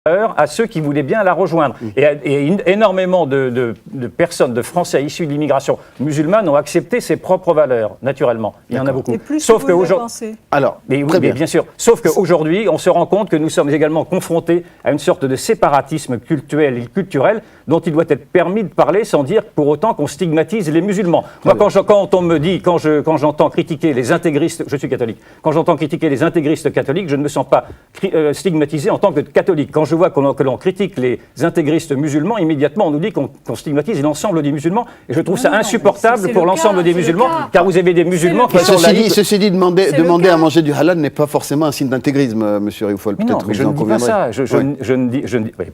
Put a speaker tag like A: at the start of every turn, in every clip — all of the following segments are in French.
A: à ceux qui voulaient bien la rejoindre. Et énormément de personnes, de Français issus de l'immigration musulmane ont accepté ses propres valeurs, naturellement. Il y en a beaucoup.
B: Sauf qu'aujourd'hui,
A: bien sûr. Sauf qu'aujourd'hui, on se rend compte que nous sommes également confrontés à une sorte de séparatisme culturel dont il doit être permis de parler sans dire pour autant qu'on stigmatise les musulmans. Moi, quand on me dit, quand j'entends critiquer les intégristes, je suis catholique, quand j'entends critiquer les intégristes catholiques, je ne me sens pas stigmatisé en tant que catholique. Quand je vois que l'on critique les intégristes musulmans, immédiatement on nous dit qu'on stigmatise l'ensemble des musulmans. Et je trouve ça insupportable pour l'ensemble des musulmans, car vous avez des musulmans qui sont laïcs.
C: Ceci dit, demander à manger du halal n'est pas forcément un signe d'intégrisme, monsieur Rioufol.
A: Non, mais je ne dis pas ça. Je ne dis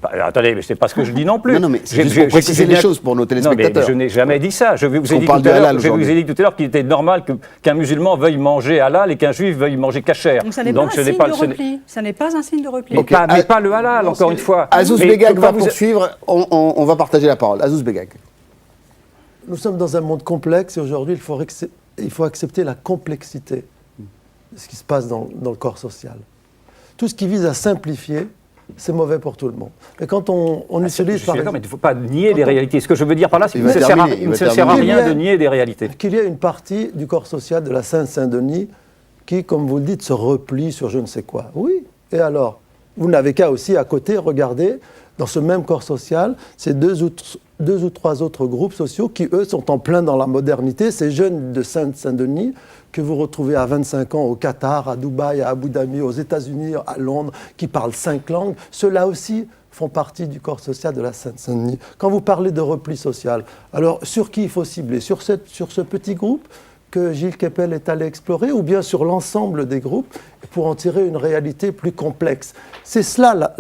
A: attendez, mais c'est pas ce que je dis non plus.
C: Non, mais c'est juste pour préciser les choses pour nos téléspectateurs.
A: Non, mais je n'ai jamais dit ça. Je vous ai dit tout à l'heure qu'il était normal qu'un musulman veuille manger halal et qu'un juif veuille manger kasher.
B: Donc ça n'est pas un signe de repli. Ça n'est pas un signe de repli.
A: Mais pas le halal, encore une fois.
C: Azouz Begag va poursuivre, on va partager la parole. Azouz Begag.
D: Nous sommes dans un monde complexe et aujourd'hui, il faut accepter la complexité de ce qui se passe dans le corps social. Tout ce qui vise à simplifier, c'est mauvais pour tout le monde. Et quand on utilise...
A: mais il ne faut pas nier les réalités. Ce que je veux dire par là, c'est qu'il ne sert à rien de nier des réalités.
D: Qu'il y a une partie du corps social de la Seine-Saint-Denis qui, comme vous le dites, se replie sur je ne sais quoi. Oui, et alors ? Vous n'avez qu'à aussi, à côté, regarder, dans ce même corps social, ces deux ou trois autres groupes sociaux qui, eux, sont en plein dans la modernité. Ces jeunes de Saint-Denis que vous retrouvez à 25 ans au Qatar, à Dubaï, à Abu Dhabi, aux États-Unis, à Londres, qui parlent 5 langues, ceux-là aussi font partie du corps social de la Seine-Saint-Denis. Quand vous parlez de repli social, alors sur qui il faut cibler ? Sur ce petit groupe que Gilles Kepel est allé explorer, ou bien sur l'ensemble des groupes, pour en tirer une réalité plus complexe. C'est cela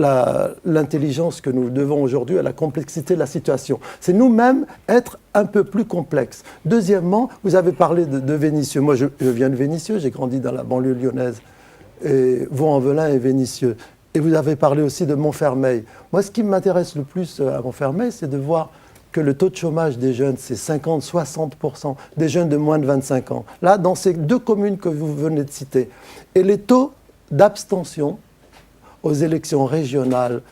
D: l'intelligence que nous devons aujourd'hui à la complexité de la situation. C'est nous-mêmes être un peu plus complexes. Deuxièmement, vous avez parlé de Vénissieux. Moi, je viens de Vénissieux, j'ai grandi dans la banlieue lyonnaise. Et Vaux-en-Velin est Vénissieux. Et vous avez parlé aussi de Montfermeil. Moi, ce qui m'intéresse le plus à Montfermeil, c'est de voir que le taux de chômage des jeunes, c'est 50-60%, des jeunes de moins de 25 ans. Là, dans ces deux communes que vous venez de citer. Et les taux d'abstention aux élections régionales,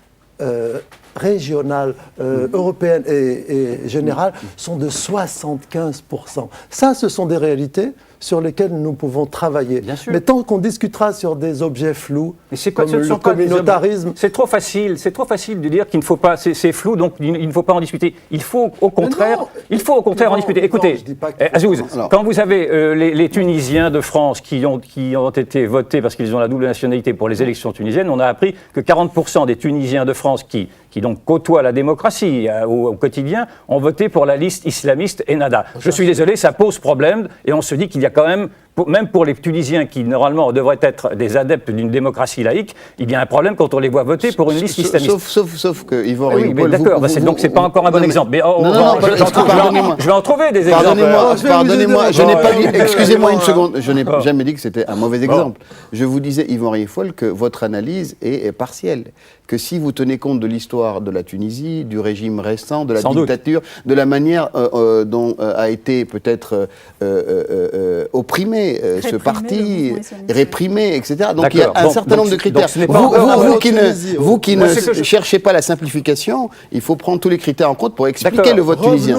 D: européennes et générales sont de 75%. Ça, ce sont des réalités sur lesquelles nous pouvons travailler. Mais tant qu'on discutera sur des objets flous, comme le communautarisme...
A: C'est trop facile de dire qu'il ne faut pas... C'est flou, donc il ne faut pas en discuter. Il faut au contraire en discuter. Écoutez, Azouz, quand vous avez les Tunisiens de France qui ont été votés parce qu'ils ont la double nationalité pour les élections tunisiennes, on a appris que 40% des Tunisiens de France qui donc côtoient la démocratie au quotidien, ont voté pour la liste islamiste Ennahda. Je suis désolé, ça pose problème, et on se dit qu'il y a quand même pour les Tunisiens qui, normalement, devraient être des adeptes d'une démocratie laïque, il y a un problème quand on les voit voter pour une liste islamiste.
C: Sauf que Yvan Rioufol...
A: Oui, mais d'accord, donc c'est pas encore un bon exemple. Mais je vais en trouver des exemples.
C: Pardonnez-moi, je n'ai pas dit... Excusez-moi une seconde, je n'ai jamais dit que c'était un mauvais exemple. Je vous disais, Yvan Rioufol, que votre analyse est partielle. Que si vous tenez compte de l'histoire de la Tunisie, du régime récent, de la dictature, de la manière dont a été peut-être opprimé ce parti, réprimé, etc. Donc il y a un certain nombre de critères. Vous qui ne cherchez pas la simplification, il faut prendre tous les critères en compte pour expliquer le vote tunisien.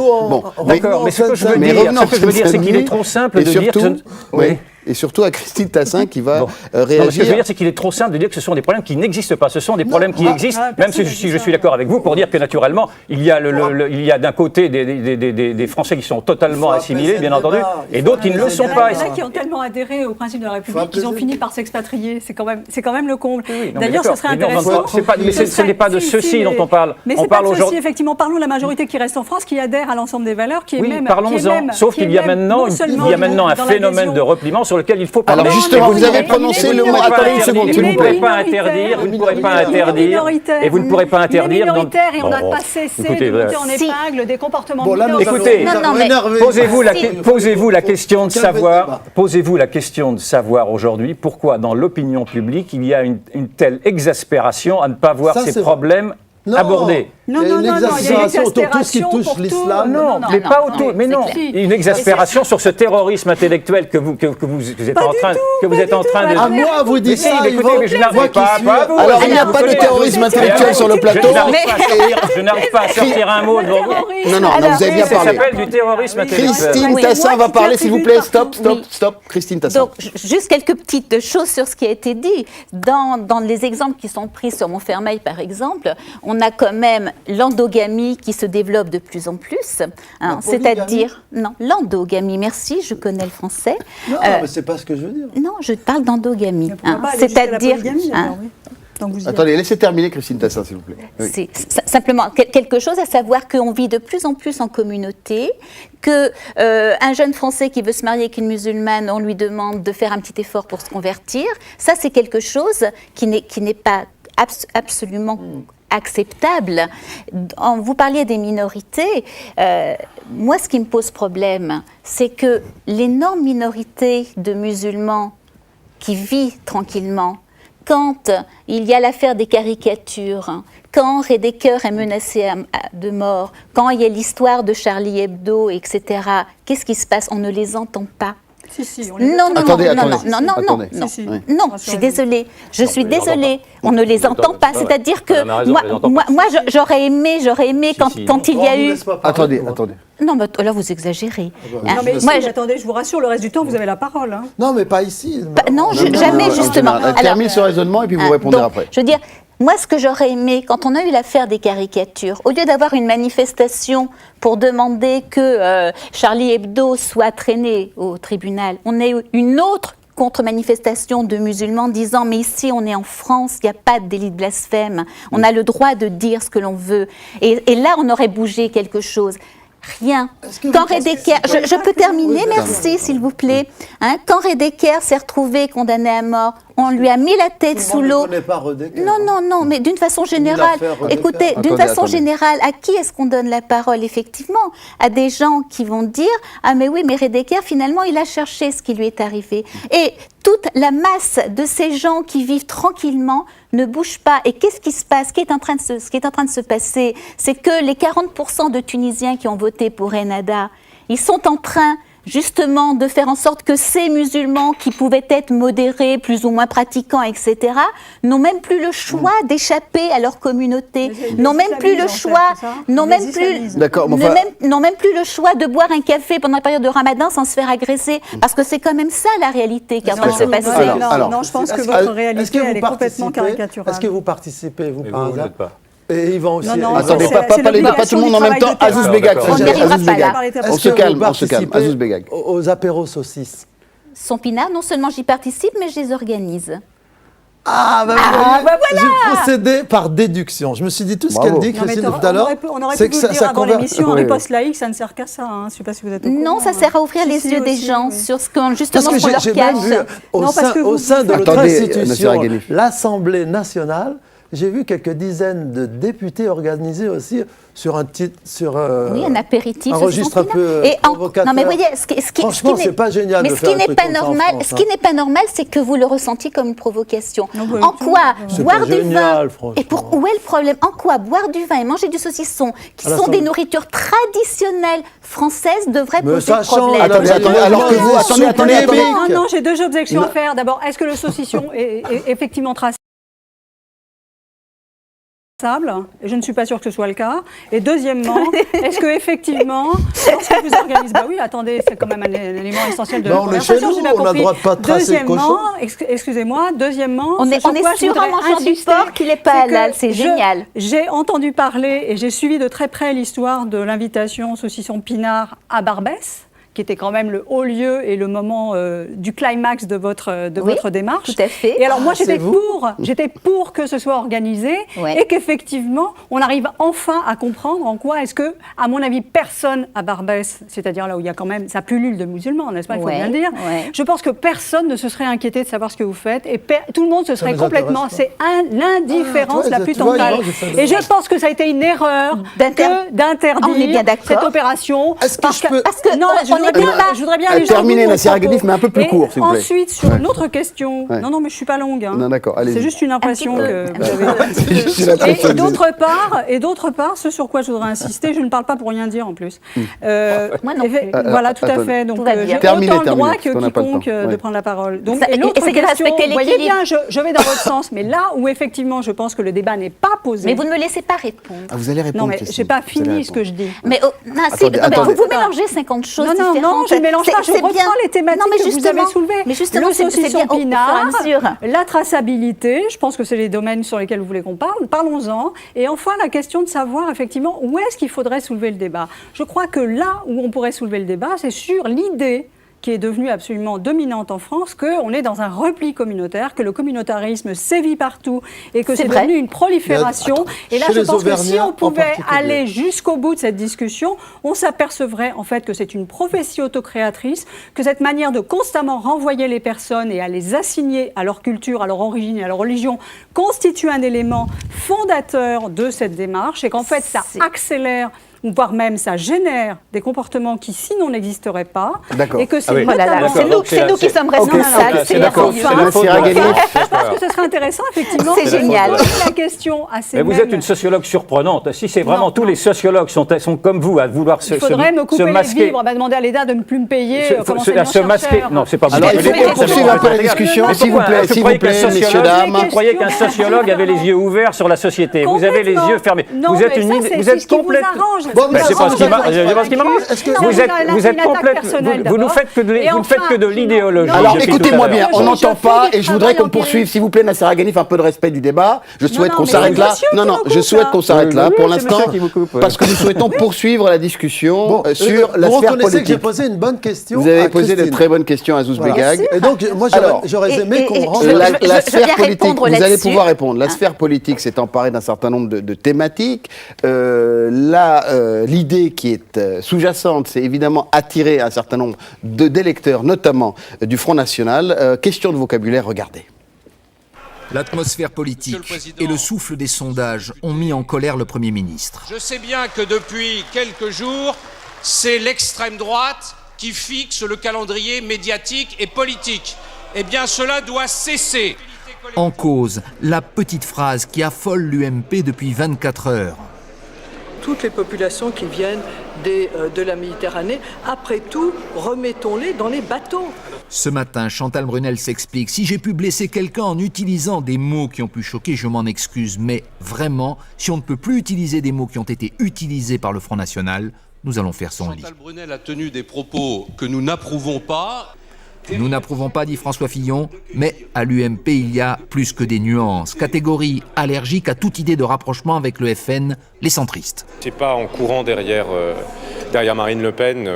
A: D'accord, mais ce que je veux dire, c'est qu'il est trop simple de dire...
C: Et surtout à Christine Tassin qui va réagir.
A: Non, ce que je veux dire, c'est qu'il est trop simple de dire que ce sont des problèmes qui n'existent pas. Ce sont des problèmes qui existent, même si je suis d'accord avec vous, pour dire que naturellement, il y a d'un côté des Français qui sont totalement assimilés, bien entendu, et d'autres qui ne le sont pas.
B: Il y en a qui ont tellement adhéré au principe de la République qu'ils ont fini par s'expatrier. C'est quand même le comble. D'ailleurs, ce serait intéressant...
A: Mais ce n'est pas de ceci dont on parle.
B: Mais c'est pas de ceci, effectivement. Parlons de la majorité qui reste en France, qui adhère à l'ensemble des valeurs, qui est même...
A: Oui, parlons-en. Sauf qu'il y a maintenant un phénomène de repliement sur lequel il faut parler.
C: Alors justement, vous avez prononcé le mot. Attendez une seconde.
A: Vous ne pourrez pas interdire. Vous ne pourrez pas interdire. Et vous ne pourrez pas interdire.
B: Et on n'a pas cessé de monter en épingle des comportements.
A: Écoutez, posez-vous la question de savoir. Posez-vous la question de savoir aujourd'hui pourquoi dans l'opinion publique il y a une telle exaspération à ne pas voir ces problèmes abordé.
B: Non,
D: il y a une exaspération autour de tout ce qui touche l'islam.
A: Non, mais pas autour. Mais non, une exaspération sur ce terrorisme intellectuel que vous êtes en train de.
D: À moi, vous dites ça.
A: Mais je n'arrive pas.
C: Alors, il n'y a pas de terrorisme intellectuel sur le plateau.
A: Je n'arrive pas à sortir un mot devant vous.
C: Non, vous avez bien
A: Ça
C: parlé.
A: s'appelle du terrorisme intellectuel.
C: Christine Tassin va parler, s'il vous plaît. Stop. Christine Tassin.
E: Donc, juste quelques petites choses sur ce qui a été dit. Dans les exemples qui sont pris sur Montfermeil, par exemple, on a quand même l'endogamie qui se développe de plus en plus. Hein, c'est-à-dire... Non, l'endogamie, merci, je connais le français.
D: Non, mais c'est pas ce que je veux dire.
E: Non, je parle d'endogamie.
B: C'est-à-dire...
C: Attendez, laissez terminer Christine Tassin, s'il vous plaît. Oui.
E: C'est simplement quelque chose à savoir qu'on vit de plus en plus en communauté, qu'un jeune Français qui veut se marier avec une musulmane, on lui demande de faire un petit effort pour se convertir. Ça, c'est quelque chose qui n'est pas absolument acceptable. Vous parliez des minorités. Moi, ce qui me pose problème, c'est que l'énorme minorité de musulmans qui vit tranquillement, quand il y a l'affaire des caricatures, quand Redeker est menacé de mort, quand il y a l'histoire de Charlie Hebdo, etc., qu'est-ce qui se passe? On ne les entend pas.
B: Si, on les
E: non,
B: Non,
E: je suis désolée. On ne les entend pas. C'est-à-dire que moi, j'aurais aimé quand il y a eu...
C: Attendez.
E: Non, mais là, vous exagérez.
B: Non, mais attendez, je vous rassure, le reste du temps, vous avez la parole. Hein.
D: Non, mais pas ici.
E: Non, jamais, justement.
C: Termine ce raisonnement et puis vous répondez après.
E: Je veux dire, moi, ce que j'aurais aimé, quand on a eu l'affaire des caricatures, au lieu d'avoir une manifestation pour demander que Charlie Hebdo soit traîné au tribunal, on a eu une autre contre-manifestation de musulmans disant « mais ici, on est en France, il n'y a pas de délit de blasphème, on a le droit de dire ce que l'on veut ». Et là, on aurait bougé quelque chose. Rien. Quand Redeker, je peux terminer, merci s'il vous plaît. Hein, quand Redeker s'est retrouvé condamné à mort, on lui a mis la tête sous l'eau. Non, mais d'une façon générale, écoutez, d'une façon générale, à qui est-ce qu'on donne la parole? Effectivement, à des gens qui vont dire « Ah mais oui, mais Redeker, finalement, il a cherché ce qui lui est arrivé. » Et toute la masse de ces gens qui vivent tranquillement ne bouge pas. Et qu'est-ce qui se passe? Ce qui est en train de se passer, c'est que les 40% de Tunisiens qui ont voté pour Ennahda, ils sont en train justement de faire en sorte que ces musulmans qui pouvaient être modérés, plus ou moins pratiquants, etc., n'ont même plus le choix d'échapper à leur communauté, n'ont même plus le choix, n'ont même plus le choix de boire un café pendant la période de Ramadan sans se faire agresser, parce que c'est quand même ça la réalité qui est en train de se passer.
B: Non, je pense que votre réalité elle est complètement caricaturale.
D: Est-ce que vous participez, vous, par hasard? Et ils vont aussi.
C: Attendez, pas tout le monde en même temps. Azouz Begag. On se calme. Azouz Begag.
D: Aux apéros saucisses.
E: Son pinard, non seulement j'y participe, mais je les organise.
D: Voilà. J'ai procédé par déduction. Je me suis dit tout ce qu'elle dit, Christine, tout à l'heure.
B: On aurait pu vous le dire avant l'émission, en riposte laïque, ça ne sert qu'à ça. Je ne sais pas si vous êtes au courant.
E: Non, ça sert à ouvrir les yeux des gens sur ce qu'on justement ce qu'on leur cache.
D: Au sein de notre institution, l'Assemblée nationale, j'ai vu quelques dizaines de députés organisés aussi sur un titre,
E: oui, un apéritif,
D: un registre un peu provocateur.
E: Non, mais voyez,
D: franchement, c'est pas génial.
E: Mais
D: de
E: ce qui n'est pas normal,
D: France,
E: ce qui n'est pas normal, c'est que vous le ressentiez comme une provocation. En quoi boire du vin et où est le problème? En quoi boire du vin et manger du saucisson, qui sont des nourritures traditionnelles françaises, devraient poser problème?
C: Attendez.
B: Non, j'ai deux objections à faire. D'abord, est-ce que le saucisson est effectivement traçable? Je ne suis pas sûre que ce soit le cas. Et deuxièmement, est-ce que effectivement, lorsque vous organisez, bah oui, attendez, c'est quand même un élément essentiel de la conversation. J'ai bien compris.
D: On a le droit de pas tracer le cochon.
B: Excusez-moi. Deuxièmement,
E: on est sur un mangeur du porc qui n'est pas halal. C'est génial.
B: J'ai entendu parler et j'ai suivi de très près l'histoire de l'invitation saucisson Pinard à Barbès, qui était quand même le haut lieu et le moment du climax de votre démarche.
E: Tout à fait.
B: Et alors moi, j'étais pour que ce soit organisé et qu'effectivement, on arrive enfin à comprendre en quoi est-ce que, à mon avis, personne à Barbès, c'est-à-dire là où il y a quand même, ça pullule de musulmans, n'est-ce pas, il faut bien le dire, je pense que personne ne se serait inquiété de savoir ce que vous faites et tout le monde se serait complètement, c'est l'indifférence la plus totale. Et je pense que ça a été une erreur d'interdire cette opération.
D: Est-ce que je peux...
B: Non, voudrais bien aller
C: terminer Nassir Aghanif, mais un peu plus court, s'il vous plaît.
B: Ensuite, sur une autre question. Ouais. Non, mais je suis pas longue. Hein.
C: Non, d'accord, allez-y.
B: C'est juste une impression que vous avez. Et d'autre part, ce sur quoi je voudrais insister, je ne parle pas pour rien dire en plus.
E: Moi non plus.
B: Voilà, tout à fait. Donc, j'ai autant le droit que quiconque de prendre la parole. Donc, et l'autre question, vous voyez bien, je vais dans votre sens, mais là où effectivement, je pense que le débat n'est pas posé.
E: Mais vous ne me laissez pas répondre.
C: Ah, vous allez répondre.
B: Non, mais je n'ai pas fini ce que je dis.
E: Mais vous mélangez 50 choses différentes.
B: Non, je ne mélange pas. Je reprends les thématiques que vous avez soulevées.
E: Mais justement,
B: le saucisson
E: bien
B: pinard, la traçabilité, je pense que c'est les domaines sur lesquels vous voulez qu'on parle. Parlons-en. Et enfin, la question de savoir effectivement où est-ce qu'il faudrait soulever le débat. Je crois que là où on pourrait soulever le débat, c'est sur l'idée qui est devenue absolument dominante en France, qu'on est dans un repli communautaire, que le communautarisme sévit partout et que c'est devenu une prolifération. Et là, je pense que si on pouvait aller jusqu'au bout de cette discussion, on s'apercevrait en fait que c'est une prophétie autocréatrice, que cette manière de constamment renvoyer les personnes et à les assigner à leur culture, à leur origine et à leur religion constitue un élément fondateur de cette démarche et qu'en fait, ça accélère ou voire même ça génère des comportements qui sinon n'existeraient pas.
C: D'accord.
B: Et que c'est
E: c'est nous qui sommes responsables.
C: C'est d'accord.
B: Je pense que ce serait intéressant, effectivement.
E: C'est génial.
B: La question assez.
A: Mais vous êtes une sociologue surprenante. Si c'est vraiment tous les sociologues sont comme vous à vouloir se masquer.
B: Il faudrait me couper les vivres. On va demander à l'État de ne plus me payer comme enseignant-chercheur.
A: Non, c'est pas vous.
C: Alors, il faut poursuivre un peu la discussion, s'il vous plaît, messieurs, dames.
A: Vous croyez qu'un sociologue avait les yeux ouverts sur la société. Vous avez les yeux fermés. Vous êtes complètement. C'est pas ce qui m'arrange. Vous êtes complètement. Vous ne faites que de l'idéologie.
C: Alors écoutez-moi bien, on n'entend pas et je voudrais qu'on poursuive, s'il vous plaît, Nassir Aghanif, un peu de respect du débat. Je souhaite qu'on s'arrête là. Non, je souhaite qu'on s'arrête là pour l'instant parce que nous souhaitons poursuivre la discussion sur la sphère politique. Vous
D: reconnaissez que j'ai posé une bonne question.
C: Vous avez posé de très bonnes questions à Azouz Begag.
D: Et donc, moi, j'aurais aimé qu'on rentre.
C: La sphère politique, vous allez pouvoir répondre. La sphère politique s'est emparée d'un certain nombre de thématiques. L'idée qui est sous-jacente, c'est évidemment attirer un certain nombre d'électeurs, notamment du Front National. Question de vocabulaire, regardez.
F: L'atmosphère politique et le souffle des sondages ont mis en colère le Premier ministre.
G: Je sais bien que depuis quelques jours, c'est l'extrême droite qui fixe le calendrier médiatique et politique. Eh bien, cela doit cesser.
F: En cause, la petite phrase qui affole l'UMP depuis 24 heures.
H: Toutes les populations qui viennent de la Méditerranée, après tout, remettons-les dans les bateaux.
F: Ce matin, Chantal Brunel s'explique. Si j'ai pu blesser quelqu'un en utilisant des mots qui ont pu choquer, je m'en excuse. Mais vraiment, si on ne peut plus utiliser des mots qui ont été utilisés par le Front National, nous allons faire son lit.
G: Chantal Brunel a tenu des propos que nous n'approuvons pas.
F: Nous n'approuvons pas, dit François Fillon, mais à l'UMP, il y a plus que des nuances. Catégorie allergique à toute idée de rapprochement avec le FN, les centristes.
I: C'est pas en courant derrière Marine Le Pen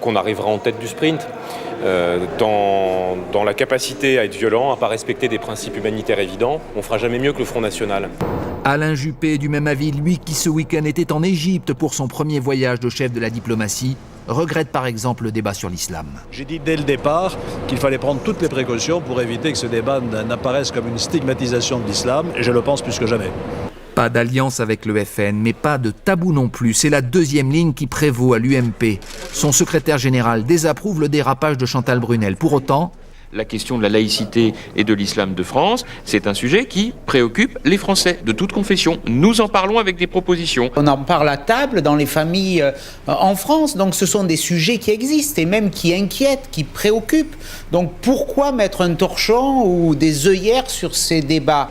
I: qu'on arrivera en tête du sprint. Dans la capacité à être violent, à ne pas respecter des principes humanitaires évidents, on ne fera jamais mieux que le Front National.
F: Alain Juppé, du même avis, lui qui ce week-end était en Égypte pour son premier voyage de chef de la diplomatie, regrette par exemple le débat sur l'islam.
J: J'ai dit dès le départ qu'il fallait prendre toutes les précautions pour éviter que ce débat n'apparaisse comme une stigmatisation de l'islam, et je le pense plus que jamais.
F: Pas d'alliance avec le FN, mais pas de tabou non plus. C'est la deuxième ligne qui prévaut à l'UMP. Son secrétaire général désapprouve le dérapage de Chantal Brunel. Pour autant,
K: la question de la laïcité et de l'islam de France, c'est un sujet qui préoccupe les Français de toute confession. Nous en parlons avec des propositions.
L: On en parle à table dans les familles en France, donc ce sont des sujets qui existent et même qui inquiètent, qui préoccupent. Donc pourquoi mettre un torchon ou des œillères sur ces débats ?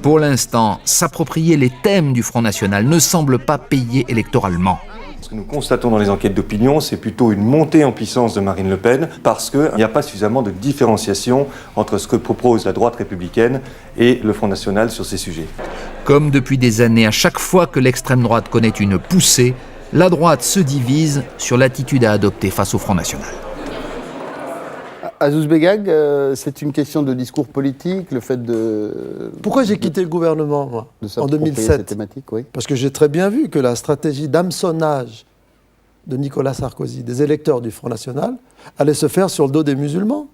F: Pour l'instant, s'approprier les thèmes du Front National ne semble pas payer électoralement.
M: Ce que nous constatons dans les enquêtes d'opinion, c'est plutôt une montée en puissance de Marine Le Pen parce qu'il n'y a pas suffisamment de différenciation entre ce que propose la droite républicaine et le Front National sur ces sujets.
F: Comme depuis des années, à chaque fois que l'extrême droite connaît une poussée, la droite se divise sur l'attitude à adopter face au Front National.
C: Azouz Begag, c'est une question de discours politique, le fait de...
D: Pourquoi j'ai quitté le gouvernement, moi, en 2007
C: thématique, oui.
D: Parce que j'ai très bien vu que la stratégie d'hameçonnage de Nicolas Sarkozy, des électeurs du Front National, allait se faire sur le dos des musulmans.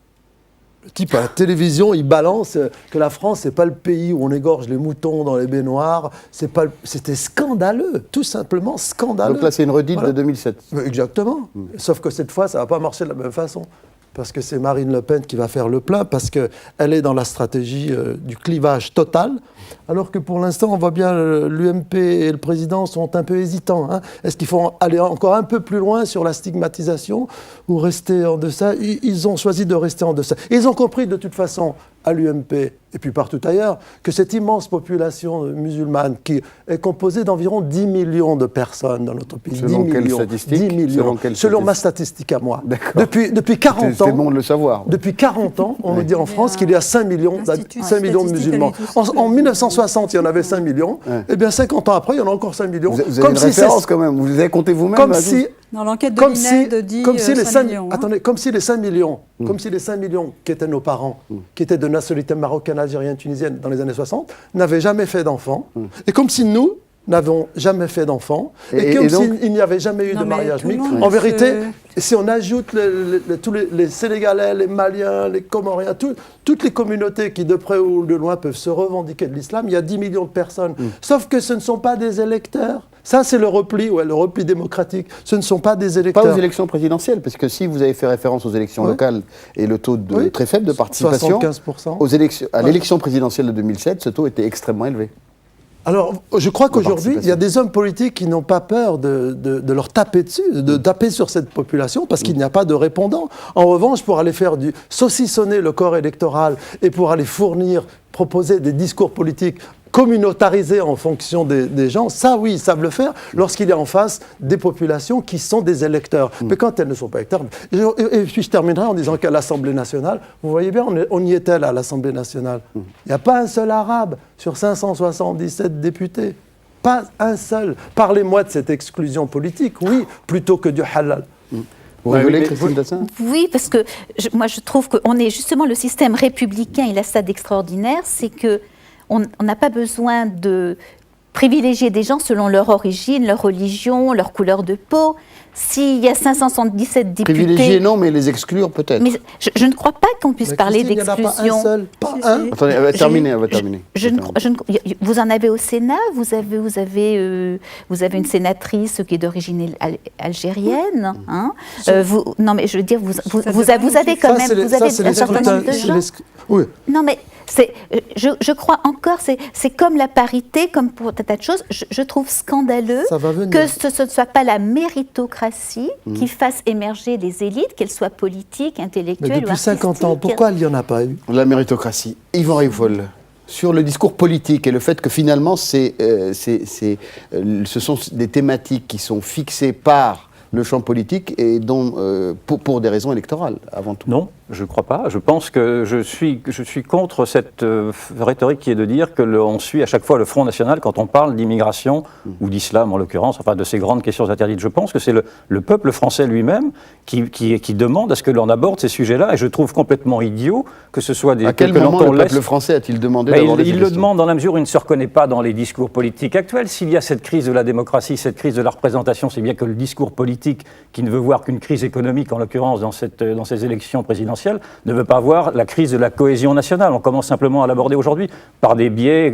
D: Le type à la télévision, il balance que la France, c'est pas le pays où on égorge les moutons dans les baignoires. C'était scandaleux, tout simplement scandaleux.
C: Donc là, c'est une redite de 2007.
D: Exactement. Sauf que cette fois, ça va pas marcher de la même façon. Parce que c'est Marine Le Pen qui va faire le plein, parce qu'elle est dans la stratégie du clivage total, alors que pour l'instant, on voit bien l'UMP et le président sont un peu hésitants. Hein. Est-ce qu'il faut aller encore un peu plus loin sur la stigmatisation ou rester en deçà? Ils ont choisi de rester en deçà. Ils ont compris de toute façon, à l'UMP et puis partout ailleurs, que cette immense population musulmane qui est composée d'environ 10 millions de personnes dans notre pays.
C: Selon quelle statistique?
D: 10 millions. Selon ma statistique à moi. Depuis 40 ans.
C: C'est bon de le savoir.
D: Depuis 40 ans, on nous dit en France qu'il y a 5 millions de musulmans. En 1960, il y en avait 5 millions. Et bien 50 ans après, il y en a encore 5 millions.
C: Vous avez une référence quand même. Vous les avez comptés vous-même.
D: Comme si...
B: Dans l'enquête de l'INED dit 5 millions.
D: Attendez, comme si les 5 millions, qui étaient nos parents, qui étaient de nationalité marocaine, algérienne, tunisienne dans les années 60, n'avaient jamais fait d'enfants. Et comme si nous n'avons jamais fait d'enfants, et comme s'il n'y avait jamais eu de mariage mixte. En vérité, si on ajoute tous les Sénégalais, les Maliens, les Comoriens, toutes les communautés qui de près ou de loin peuvent se revendiquer de l'islam, il y a 10 millions de personnes. Sauf que ce ne sont pas des électeurs. Ça, c'est le repli démocratique. Ce ne sont pas des électeurs.
C: Pas aux élections présidentielles, parce que si vous avez fait référence aux élections locales et le taux très faible de participation,
D: 75%.
C: À l'élection présidentielle de 2007, ce taux était extrêmement élevé.
D: Alors, je crois qu'aujourd'hui, il y a des hommes politiques qui n'ont pas peur de leur taper dessus, de taper sur cette population, parce qu'il n'y a pas de répondant. En revanche, pour aller faire saucissonner le corps électoral et pour aller proposer des discours politiques communautarisés en fonction des gens, ça oui, ils savent le faire lorsqu'il y a en face des populations qui sont des électeurs. Mais quand elles ne sont pas électeurs... Et puis je terminerai en disant qu'à l'Assemblée nationale, vous voyez bien, on y était là à l'Assemblée nationale. Il n'y a pas un seul arabe sur 577 députés. Pas un seul. Parlez-moi de cette exclusion politique, oui, plutôt que du halal.
C: Vous rigolez, Christine Dassin ?
E: Oui, parce que moi je trouve qu'on est justement le système républicain, il a ça d'extraordinaire, c'est que on n'a pas besoin de privilégier des gens selon leur origine, leur religion, leur couleur de peau. S'il y a 577 députés... Privilégier
C: non, mais les exclure peut-être.
E: Mais je ne crois pas qu'on puisse parler d'exclusion.
D: Il n'y en a pas un seul, pas un.
C: Attendez, elle va terminer.
E: Vous en avez au Sénat, vous avez une sénatrice qui est d'origine algérienne. Hein. Non, mais je veux dire, vous avez quand même... Vous avez un certain nombre de gens.
D: Oui.
E: Non, mais... Je crois encore, c'est comme la parité, comme pour un tas de choses. Je trouve scandaleux que ce ne soit pas la méritocratie qui fasse émerger les élites, qu'elles soient politiques, intellectuelles ou artistiques.
D: Depuis 50 ans, pourquoi il n'y en a pas eu ?
C: La méritocratie. Yvan Rivol, sur le discours politique et le fait que finalement, ce sont des thématiques qui sont fixées par le champ politique et dont, pour des raisons électorales, avant tout.
A: Non, je ne crois pas. Je pense que je suis contre cette rhétorique qui est de dire qu'on suit à chaque fois le Front National quand on parle d'immigration ou d'islam en l'occurrence, enfin de ces grandes questions interdites. Je pense que c'est le peuple français lui-même qui demande à ce que l'on aborde ces sujets-là, et je trouve complètement idiot que ce soit des...
C: À quel moment le peuple français a-t-il demandé d'aborder ces questions ?
A: Il le demande dans la mesure où il ne se reconnaît pas dans les discours politiques actuels. S'il y a cette crise de la démocratie, cette crise de la représentation, c'est bien que le discours politique, qui ne veut voir qu'une crise économique, en l'occurrence dans ces élections présidentielles, ne veut pas voir la crise de la cohésion nationale. On commence simplement à l'aborder aujourd'hui par des biais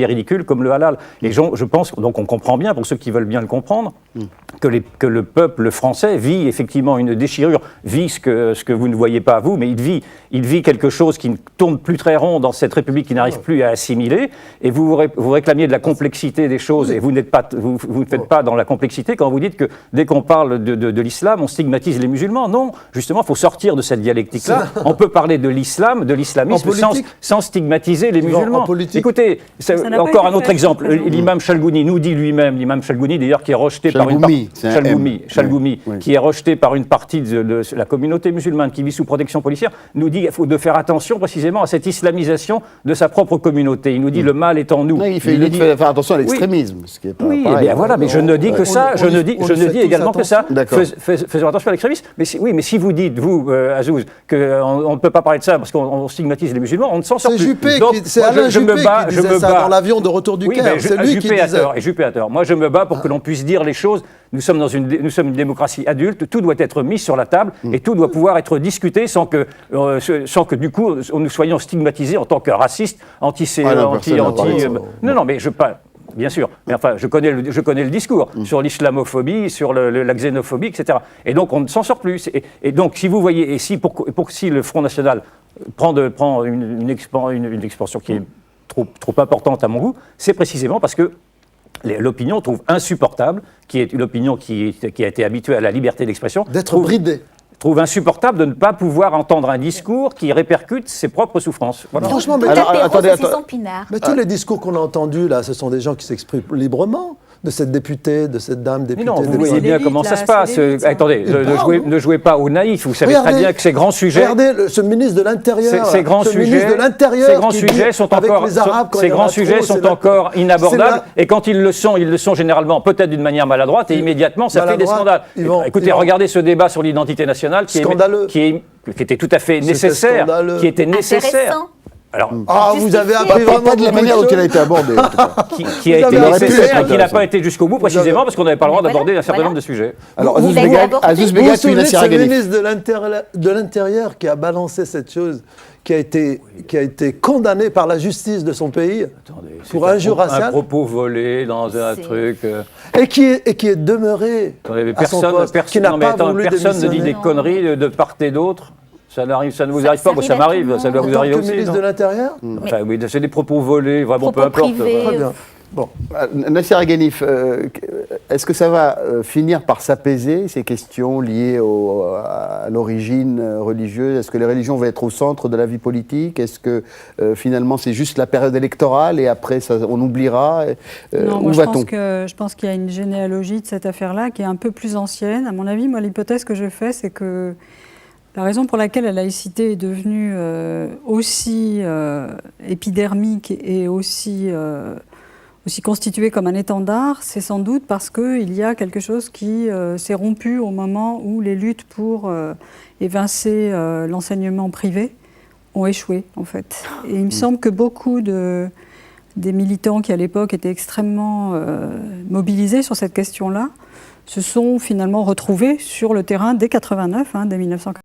A: ridicules comme le halal. Et je pense, donc on comprend bien, pour ceux qui veulent bien le comprendre, que le peuple français vit effectivement une déchirure, vit ce que vous ne voyez pas vous, mais il vit quelque chose qui ne tourne plus très rond dans cette République qui n'arrive plus à assimiler, et vous réclamiez de la complexité des choses, et vous ne faites pas dans la complexité quand vous dites que dès qu'on parle de l'islam, on stigmatise les musulmans. Non, justement, il faut sortir de cette dialectique-là. On peut parler de l'islam, de l'islamisme, sans stigmatiser les musulmans. Écoutez, encore un autre exemple. L'imam Chalgouni nous dit lui-même, l'imam Chalgouni d'ailleurs qui est rejeté par une partie... Chalgoumi, qui est rejeté par une partie de la communauté musulmane qui vit sous protection policière, nous dit qu'il faut de faire attention précisément à cette islamisation de sa propre communauté. Il nous dit le mal est en nous.
C: Il fait faire attention à l'extrémisme. Ce qui est pas pareil.
A: Voilà, mais je ne dis que ça. Je ne dis également que ça. Faisons attention à l'extrémisme. Mais si vous dites, vous, Azouz, qu'on ne peut pas parler de ça parce qu'on stigmatise les musulmans, on ne s'en sort plus.
D: C'est Alain Juppé qui disait ça dans l'avion de retour du Caire. C'est lui qui disait.
A: Juppé a tort. Moi, je me bats pour que l'on puisse dire les choses. Nous sommes une démocratie adulte. Tout doit être mis sur la table et tout doit pouvoir être discuté sans que du coup nous soyons stigmatisés en tant que racistes, Non, mais je pas. Bien sûr, mais enfin, je connais le discours sur l'islamophobie, sur la xénophobie, etc. Et donc, on ne s'en sort plus. Et donc, si vous voyez, si le Front National prend une expansion qui est trop importante à mon goût, c'est précisément parce que l'opinion trouve insupportable, qui est une opinion qui a été habituée à la liberté d'expression,
D: d'être bridée.
A: Trouve insupportable de ne pas pouvoir entendre un discours qui répercute ses propres souffrances.
E: Voilà. Franchement, mais attendez.
D: Mais tous les discours qu'on a entendus là, ce sont des gens qui s'expriment librement. De cette députée, de cette dame députée.
A: Mais non, vous voyez bien comment ça se passe. Attendez, ne jouez pas au naïf. Vous savez très bien que ces grands sujets.
D: Regardez ce ministre de l'Intérieur.
A: Ces grands sujets sont encore inabordables. Et quand ils le sont généralement peut-être d'une manière maladroite. Et immédiatement, ça fait des scandales. Écoutez, regardez ce débat sur l'identité nationale qui était tout à fait nécessaire. Qui était nécessaire.
D: Alors, vous avez appris vraiment
C: pas de la manière dont il a été abordé.
A: Qui a été nécessaire et qui n'a pas été jusqu'au bout, précisément parce qu'on n'avait pas le droit d'aborder un certain nombre de sujets.
C: Alors, Azouz Begag, puis Nassir Haghani.
D: C'est le ministre de l'Intérieur qui a balancé cette chose, qui a été condamné par la justice de son pays pour injure raciale.
A: Un propos volé dans un truc.
D: Et qui est demeuré à son poste, qui n'a pas voulu démissionner.
A: Personne ne dit des conneries de part et d'autre. Ça ne vous arrive pas, moi ça m'arrive, ça doit vous arriver aussi.
D: Ministre de l'Intérieur
A: Enfin oui, c'est des propos volés, vraiment peu importe.
D: Très bien.
C: Bon. Nassir Haghani, est-ce que ça va finir par s'apaiser, ces questions liées à l'origine religieuse? Est-ce que les religions vont être au centre de la vie politique? Est-ce que finalement c'est juste la période électorale et après on oubliera?
B: Non, moi je pense qu'il y a une généalogie de cette affaire-là qui est un peu plus ancienne. À mon avis, moi l'hypothèse que je fais, c'est que la raison pour laquelle la laïcité est devenue aussi épidermique et aussi constituée comme un étendard, c'est sans doute parce qu'il y a quelque chose qui s'est rompu au moment où les luttes pour évincer l'enseignement privé ont échoué, en fait. Et il me semble que beaucoup des militants qui, à l'époque, étaient extrêmement mobilisés sur cette question-là, se sont finalement retrouvés sur le terrain dès 89, dès 1989.